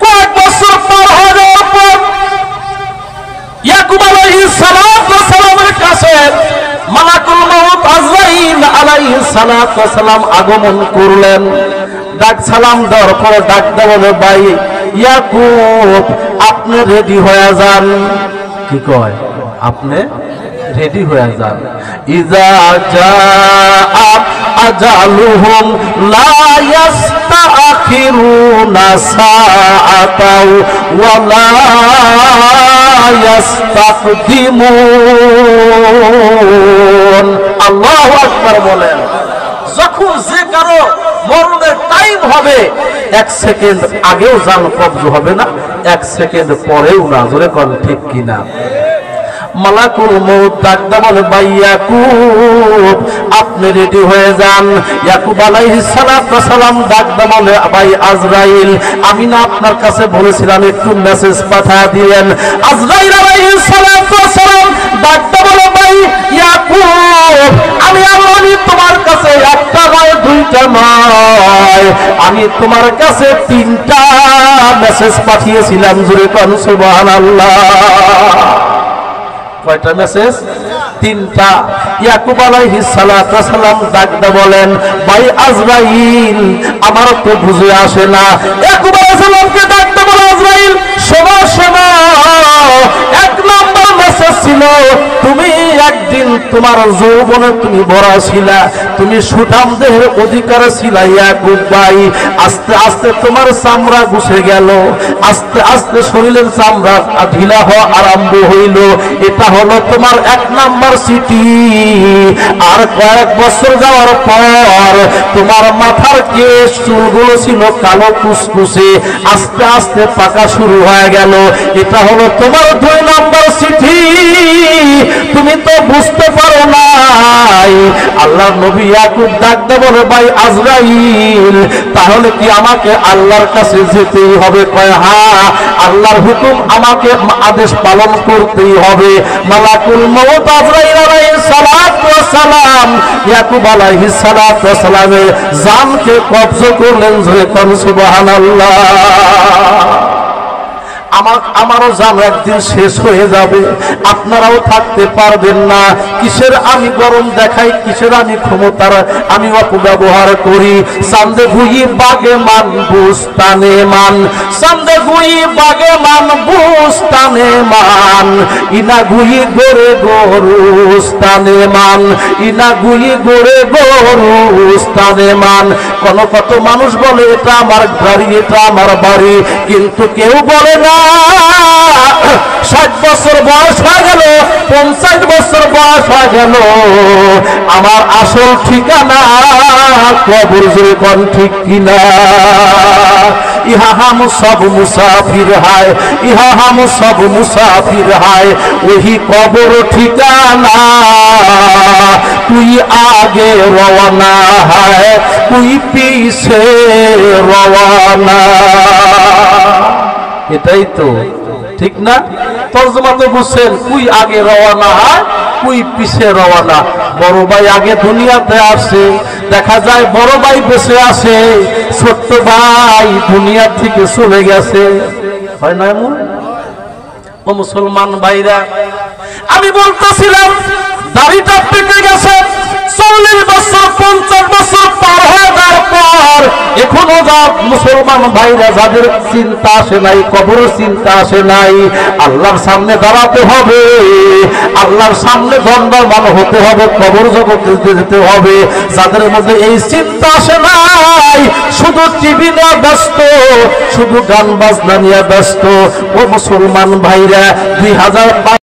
কয়েক বছর পার হয়ে যাওয়ার পর ইয়াকুব আলাইহিস সালামের কাছে মালাকুল মউত আজরাইল আলাইহিস সালাম আগমন করলেন। ডাক সালাম দেওয়ার পর ডাক দেওয়া, ভাই ইয়াকুব আপনি রেডি হয়ে যান। কি কয়? আপনি রেডি হয়ে যান। ইজা জাআ আজালুহুম লা ইস্তাখিরুনা সাআতাও ওয়া লা ইস্তাকদিমুন। আল্লাহু আকবার বলেন। যখন যে কারো মরণের টাইম হবে, এক সেকেন্ড আগেও জান কবজ হবে না, এক সেকেন্ড পরেও না। জোরে কোন ঠিক কিনা? মালাকুল মউত ডাকতে বলে, ভাই ইয়াকুব আপনি রেডি হয়ে যান। ইয়াকুব আলাইহিস সালাম ডাকতে বলে, ভাই আজরাইল আমি না আপনার কাছে বলেছিলাম একটু মেসেজ পাঠিয়ে দিলেন। আজরাইল আলাইহিস সালাম ডাকতে বলে, ভাই ইয়াকুব আমি আল্লাহ তোমার কাছে একটা নয় দুইটা নয়, আমি তোমার কাছে তিনটা মেসেজ পাঠিয়েছিলাম। জোরে কোন সুবহানাল্লাহ। কয়টা মেসেজ? তিনটা। ইয়াকুব আলাইহিস সালাম ডাকতে বলেন, ভাই আজরাইল আমার তো বুঝে আসে না। ইয়াকুব আলাইহিস সালামকে ডাকতে বলে, আজরাইল শোনো শোনো, এক নম্বর মেসেজ ছিল তুমি একদিন তোমার যৌবনে তুমি ভরা ছিলা, তুমি সুঠাম দেহের অধিকার ছিলা ইয়াকুব ভাই। আস্তে আস্তে তোমার চামড়া গুছে গেল, আস্তে আস্তে শরীরের চামড়া ঢিলা হওয়া আরম্ভ হইল। এটা হলো তোমার এক নাম্বার সিটি। আর কয়েক বছর যাওয়ার পর তোমার মাথার কেশ চুলগুলো ছিল কালো কুসকুসে, আস্তে আস্তে পাকা শুরু হয়ে গেল। এটা হলো তোমার দুই নাম্বার সিটি। তুমি তো বুঝতে পারো নাই। আল্লাহর নবী ইয়াকুব ডাকতে বলে, ভাই আজরাইল তাহলে কি আমাকে আল্লাহর কাছে যেতেই হবে? কয় হ্যাঁ, আল্লাহর হুকুম আমাকে আদেশ পালন করতেই হবে। মালাকুল মউত আজরাইল আলাইহিস সালাম ইয়াকুব আলাইহিস সালামের জানকে কবজ করলেন। জোরে কোন সুবহানাল্লাহ। আমারও জান একদিন শেষ হয়ে যাবে, আপনারাও থাকতে পারবেন না। কিসের আমি গরম দেখাই, কিসের আমি ক্ষমতার আমি অপব্যবহার করি। সান্দে গুই বাগে মান বুস্তানে মান, সান্দে গুই বাগে মান বুস্তানে মান, ইনা গুই গোরে গরুস্তানে মান, ইনা গুই গোরে গরুস্তানে মান। কত মানুষ বলে এটা আমার বাড়ি, এটা আমার বাড়ি, কিন্তু কেউ বলে না 60 বছর বয়স হয়ে গেল, 50 বছর বয়স হয়ে গেল, আমার আসল ঠিকানা কবর। জোরে কোন ঠিক কিনা? ইহা হাম সব মুসাফির হায়, ইহা হাম সব মুসাফির হায়, ওহি কবর ঠিকানা। তুই আগে রওনা হায়, তুই পিছে রওনা। এটাই তো ঠিক না? তর্জমা তো বুঝছেন, কুই আগে রওনা হয়, কুই পিছে রওনা। বড় ভাই আগে দুনিয়াতে আসে, দেখা যায় বড় ভাই বেঁচে আসে, ছোট্ট ভাই দুনিয়া থেকে চলে গেছে। হয় না এমন? ও মুসলমান ভাইরা, আমি বলতেছিলাম দাড়িটা পেকে গেছে, 40 বছর 50 বছর পার হয়ে যাওয়ার পর এখনো যা মুসলমান ভাইরা যাদের চিন্তা আসে নাই, কবরের চিন্তা আসে নাই, আল্লাহর সামনে দাঁড়াতে হবে, আল্লাহর সামনে দণ্ডায়মান হতে হবে, কবর জগতে যেতে হবে, যাদের মধ্যে এই চিন্তা আসে নাই, শুধু টিভি নিয়ে ব্যস্ত, শুধু গান বাজনা নিয়ে ব্যস্ত, ও মুসলমান ভাইরা 2005